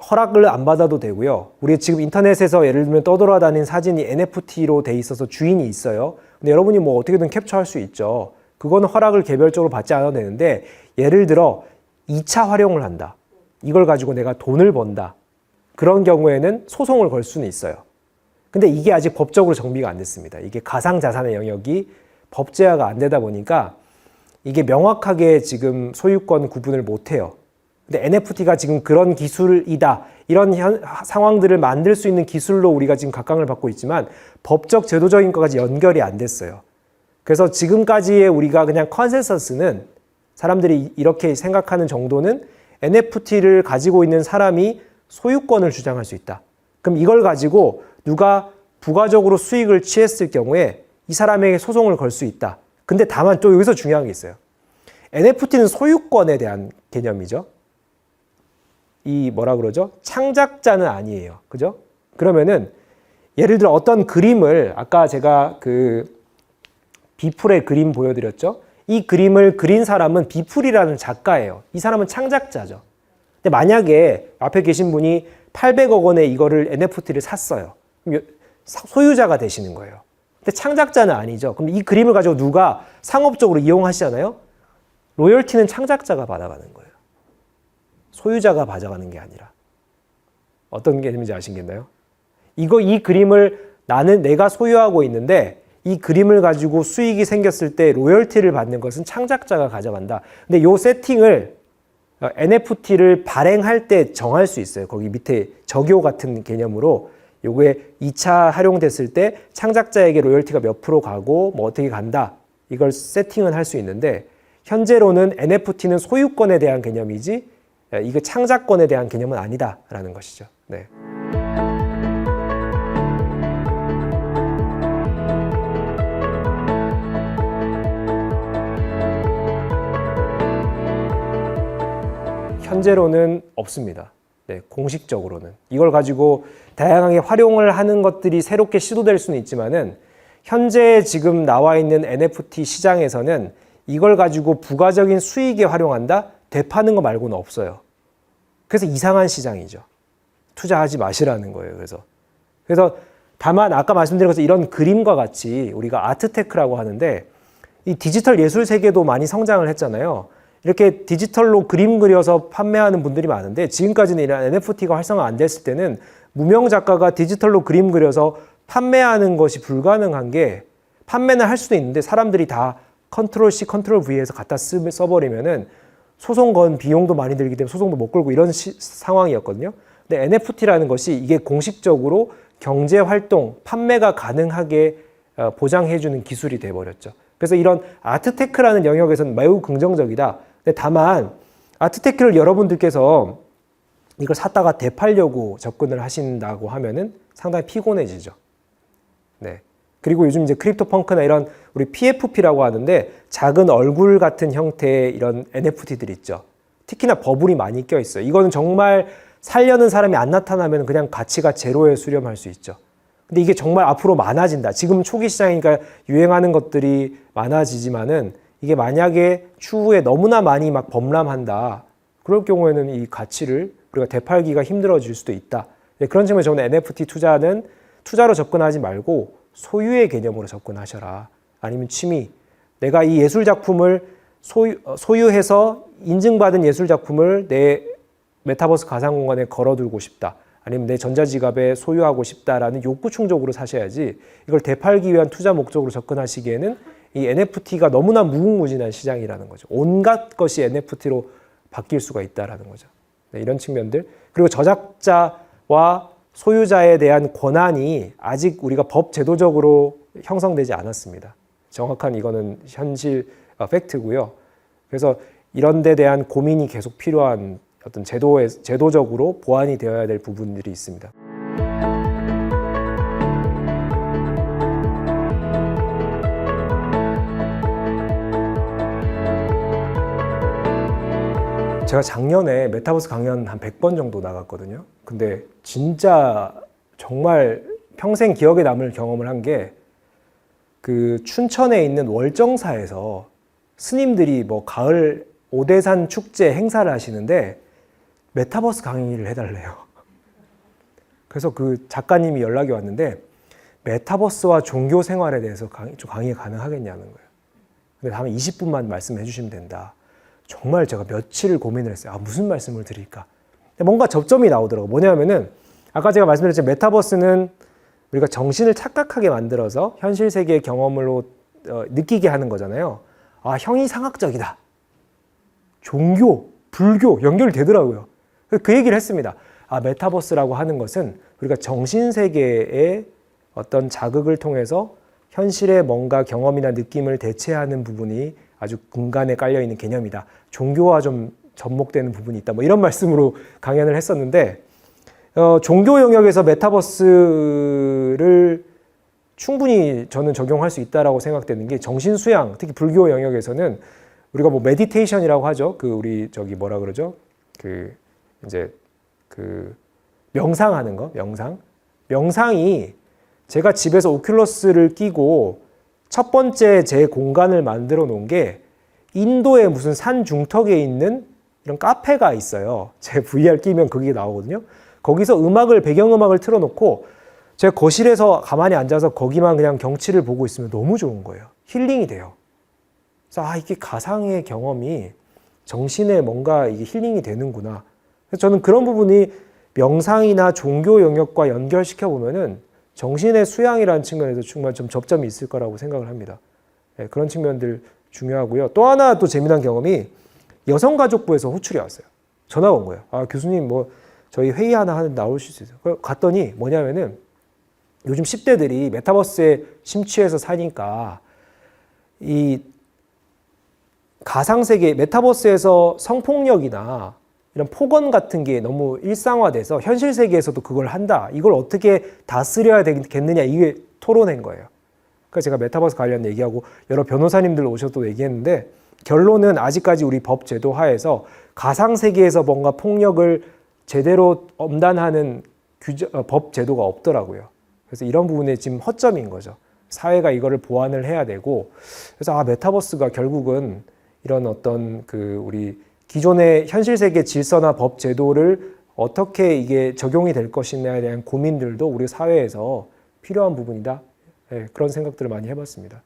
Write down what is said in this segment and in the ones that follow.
허락을 안 받아도 되고요. 우리 지금 인터넷에서 예를 들면 떠돌아다니는 사진이 NFT로 돼 있어서 주인이 있어요. 근데 여러분이 뭐 어떻게든 캡처할 수 있죠. 그거는 허락을 개별적으로 받지 않아도 되는데, 예를 들어 2차 활용을 한다. 이걸 가지고 내가 돈을 번다. 그런 경우에는 소송을 걸 수는 있어요. 근데 이게 아직 법적으로 정비가 안 됐습니다. 이게 가상자산의 영역이 법제화가 안 되다 보니까 이게 명확하게 지금 소유권 구분을 못 해요. 근데 NFT가 지금 그런 기술이다. 이런 상황들을 만들 수 있는 기술로 우리가 지금 각광을 받고 있지만 법적 제도적인 것까지 연결이 안 됐어요. 그래서 지금까지의 우리가 그냥 컨센서스는, 사람들이 이렇게 생각하는 정도는 NFT를 가지고 있는 사람이 소유권을 주장할 수 있다. 그럼 이걸 가지고 누가 부가적으로 수익을 취했을 경우에 이 사람에게 소송을 걸 수 있다. 근데 다만 또 여기서 중요한 게 있어요. NFT는 소유권에 대한 개념이죠. 이 뭐라 그러죠? 창작자는 아니에요. 그죠? 그러면은 예를 들어 어떤 그림을, 아까 제가 그 비풀의 그림 보여드렸죠? 이 그림을 그린 사람은 비풀이라는 작가예요. 이 사람은 창작자죠. 근데 만약에 앞에 계신 분이 800억 원에 이거를 NFT를 샀어요. 그럼 소유자가 되시는 거예요. 근데 창작자는 아니죠. 그럼 이 그림을 가지고 누가 상업적으로 이용하시잖아요. 로열티는 창작자가 받아가는 거예요. 소유자가 받아가는 게 아니라. 어떤 개념인지 아시겠나요? 이 그림을 내가 소유하고 있는데 이 그림을 가지고 수익이 생겼을 때 로열티를 받는 것은 창작자가 가져간다. 근데 이 세팅을 NFT를 발행할 때 정할 수 있어요. 거기 밑에 적요 같은 개념으로 요게 2차 활용됐을 때 창작자에게 로열티가 몇 프로 가고 뭐 어떻게 간다. 이걸 세팅은 할 수 있는데, 현재로는 NFT는 소유권에 대한 개념이지 이거 창작권에 대한 개념은 아니다라는 것이죠. 네. 현재로는 없습니다. 네, 공식적으로는. 이걸 가지고 다양하게 활용을 하는 것들이 새롭게 시도될 수는 있지만은, 현재 지금 나와 있는 NFT 시장에서는 이걸 가지고 부가적인 수익에 활용한다? 되파는 거 말고는 없어요. 그래서 이상한 시장이죠. 투자하지 마시라는 거예요. 그래서 다만 아까 말씀드린 것처럼 이런 그림과 같이 우리가 아트테크라고 하는데, 이 디지털 예술 세계도 많이 성장을 했잖아요. 이렇게 디지털로 그림 그려서 판매하는 분들이 많은데, 지금까지는 이런 NFT가 활성화 안 됐을 때는 무명 작가가 디지털로 그림 그려서 판매하는 것이 불가능한 게, 판매는 할 수도 있는데 사람들이 다 컨트롤 C, 컨트롤 V에서 갖다 써버리면은 소송 건 비용도 많이 들기 때문에 소송도 못 걸고 이런 상황이었거든요. 근데 NFT라는 것이 이게 공식적으로 경제 활동, 판매가 가능하게 보장해주는 기술이 돼버렸죠. 그래서 이런 아트테크라는 영역에서는 매우 긍정적이다. 근데 다만 아트테크를 여러분들께서 이걸 샀다가 되팔려고 접근을 하신다고 하면은 상당히 피곤해지죠. 네. 그리고 요즘 이제 크립토 펑크나 이런 우리 PFP라고 하는데, 작은 얼굴 같은 형태의 이런 NFT들이 있죠. 특히나 버블이 많이 껴 있어요. 이거는 정말 살려는 사람이 안 나타나면 그냥 가치가 제로에 수렴할 수 있죠. 근데 이게 정말 앞으로 많아진다. 지금 초기 시장이니까 유행하는 것들이 많아지지만은, 이게 만약에 추후에 너무나 많이 막 범람한다. 그럴 경우에는 이 가치를 우리가 되팔기가 힘들어질 수도 있다. 네, 그런 측면에서 저는 NFT 투자는 투자로 접근하지 말고 소유의 개념으로 접근하셔라. 아니면 취미. 내가 이 예술작품을 소유해서 인증받은 예술작품을 내 메타버스 가상공간에 걸어두고 싶다. 아니면 내 전자지갑에 소유하고 싶다라는 욕구 충족으로 사셔야지, 이걸 되팔기 위한 투자 목적으로 접근하시기에는 이 NFT가 너무나 무궁무진한 시장이라는 거죠. 온갖 것이 NFT로 바뀔 수가 있다는 거죠. 네, 이런 측면들. 그리고 저작자와 소유자에 대한 권한이 아직 우리가 법 제도적으로 형성되지 않았습니다. 정확한 이거는 현실 팩트고요. 그래서 이런 데 대한 고민이 계속 필요한 어떤 제도적으로 보완이 되어야 될 부분들이 있습니다. 제가 작년에 메타버스 강연 한 100번 정도 나갔거든요. 근데 진짜 정말 평생 기억에 남을 경험을 한 게, 그 춘천에 있는 월정사에서 스님들이 뭐 가을 오대산 축제 행사를 하시는데 메타버스 강의를 해달래요. 그래서 그 작가님이 연락이 왔는데 메타버스와 종교 생활에 대해서 좀 강의가 가능하겠냐는 거예요. 근데 다음에 20분만 말씀해 주시면 된다. 정말 제가 며칠을 고민을 했어요. 아, 무슨 말씀을 드릴까? 뭔가 접점이 나오더라고요. 뭐냐면은 아까 제가 말씀드렸지만 메타버스는 우리가 정신을 착각하게 만들어서 현실 세계의 경험으로 느끼게 하는 거잖아요. 아, 형이상학적이다. 종교, 불교 연결되더라고요. 그 얘기를 했습니다. 아, 메타버스라고 하는 것은 우리가 정신 세계의 어떤 자극을 통해서 현실의 뭔가 경험이나 느낌을 대체하는 부분이 아주 근간에 깔려있는 개념이다. 종교와 좀 접목되는 부분이 있다. 뭐 이런 말씀으로 강연을 했었는데 종교 영역에서 메타버스를 충분히 저는 적용할 수 있다라고 생각되는 게 정신 수양, 특히 불교 영역에서는 우리가 뭐 메디테이션이라고 하죠. 그 우리 저기 뭐라 그러죠? 그 이제 그 명상하는 거, 명상이 제가 집에서 오큘러스를 끼고 첫 번째 제 공간을 만들어 놓은 게 인도의 무슨 산 중턱에 있는 이런 카페가 있어요. 제 VR 끼면 그게 나오거든요. 거기서 배경음악을 틀어놓고 제 거실에서 가만히 앉아서 거기만 그냥 경치를 보고 있으면 너무 좋은 거예요. 힐링이 돼요. 그래서 이게 가상의 경험이 정신에 뭔가 이게 힐링이 되는구나. 그래서 저는 그런 부분이 명상이나 종교 영역과 연결시켜 보면은 정신의 수양이라는 측면에서 정말 좀 접점이 있을 거라고 생각을 합니다. 네, 그런 측면들 중요하고요. 또 하나 또 재미난 경험이 여성가족부에서 호출이 왔어요. 전화가 온 거예요. 아, 교수님 뭐 저희 회의 하나 하는데 나오실 수 있어요? 갔더니 뭐냐면은 요즘 10대들이 메타버스에 심취해서 사니까 이 가상세계, 메타버스에서 성폭력이나 이런 폭언 같은 게 너무 일상화돼서 현실 세계에서도 그걸 한다. 이걸 어떻게 다스려야 되겠느냐. 이게 토론한 거예요. 그래서 제가 메타버스 관련 얘기하고 여러 변호사님들 오셔서 얘기했는데 결론은 아직까지 우리 법 제도 하에서 가상세계에서 뭔가 폭력을 제대로 엄단하는 법 제도가 없더라고요. 그래서 이런 부분에 지금 허점인 거죠. 사회가 이거를 보완을 해야 되고, 그래서 메타버스가 결국은 이런 어떤 우리 기존의 현실 세계 질서나 법 제도를 어떻게 이게 적용이 될 것이냐에 대한 고민들도 우리 사회에서 필요한 부분이다. 네, 그런 생각들을 많이 해봤습니다.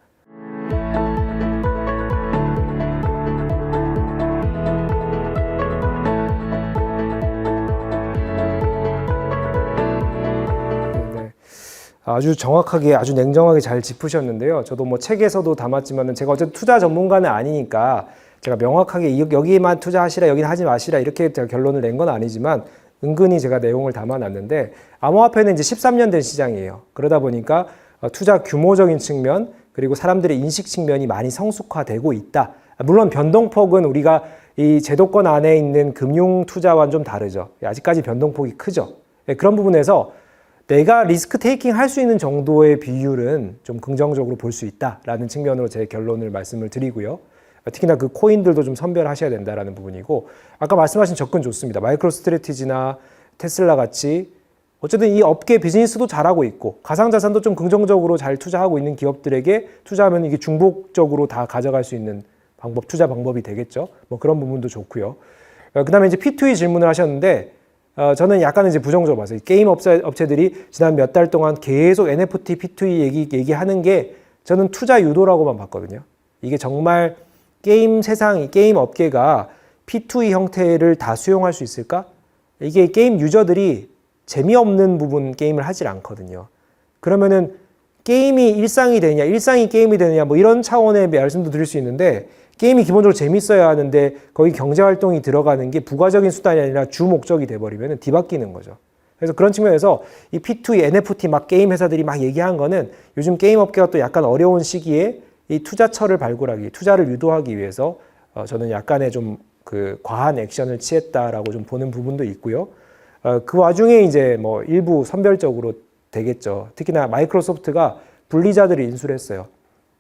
아주 정확하게, 아주 냉정하게 잘 짚으셨는데요. 저도 뭐 책에서도 담았지만은 제가 어쨌든 투자 전문가는 아니니까 제가 명확하게 여기만 투자하시라, 여기는 하지 마시라 이렇게 제가 결론을 낸 건 아니지만 은근히 제가 내용을 담아놨는데 암호화폐는 이제 13년 된 시장이에요. 그러다 보니까 투자 규모적인 측면 그리고 사람들의 인식 측면이 많이 성숙화되고 있다. 물론 변동폭은 우리가 이 제도권 안에 있는 금융 투자와는 좀 다르죠. 아직까지 변동폭이 크죠. 그런 부분에서 내가 리스크 테이킹 할 수 있는 정도의 비율은 좀 긍정적으로 볼 수 있다라는 측면으로 제 결론을 말씀을 드리고요. 특히나 그 코인들도 좀 선별하셔야 된다라는 부분이고, 아까 말씀하신 접근 좋습니다. 마이크로 스트래티지나 테슬라 같이 어쨌든 이 업계 비즈니스도 잘하고 있고 가상자산도 좀 긍정적으로 잘 투자하고 있는 기업들에게 투자하면 이게 중복적으로 다 가져갈 수 있는 투자 방법이 되겠죠. 뭐 그런 부분도 좋고요. 그 다음에 이제 P2E 질문을 하셨는데 저는 약간 이제 부정적으로 봤어요. 게임 업체들이 지난 몇 달 동안 계속 NFT, P2E 얘기하는 게 저는 투자 유도라고만 봤거든요. 이게 정말 게임 게임 업계가 P2E 형태를 다 수용할 수 있을까? 이게 게임 유저들이 재미없는 부분 게임을 하질 않거든요. 그러면은 게임이 일상이 되느냐, 일상이 게임이 되느냐, 뭐 이런 차원의 말씀도 드릴 수 있는데 게임이 기본적으로 재밌어야 하는데 거기 경제활동이 들어가는 게 부가적인 수단이 아니라 주 목적이 돼버리면 뒤바뀌는 거죠. 그래서 그런 측면에서 이 P2E, NFT 막 게임 회사들이 막 얘기한 거는 요즘 게임 업계가 또 약간 어려운 시기에 이 투자처를 발굴하기, 투자를 유도하기 위해서 저는 약간의 좀 과한 액션을 취했다라고 좀 보는 부분도 있고요. 그 와중에 이제 뭐 일부 선별적으로 되겠죠. 특히나 마이크로소프트가 분리자들을 인수를 했어요.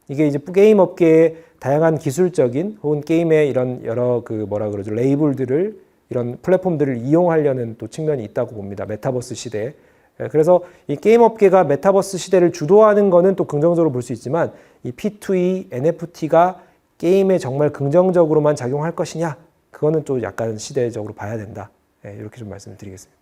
이게 이제 게임 업계의 다양한 기술적인 혹은 게임의 이런 여러 레이블들을 이런 플랫폼들을 이용하려는 또 측면이 있다고 봅니다. 메타버스 시대에. 그래서 이 게임 업계가 메타버스 시대를 주도하는 거는 또 긍정적으로 볼 수 있지만 이 P2E, NFT가 게임에 정말 긍정적으로만 작용할 것이냐? 그거는 또 약간 시대적으로 봐야 된다. 이렇게 좀 말씀을 드리겠습니다.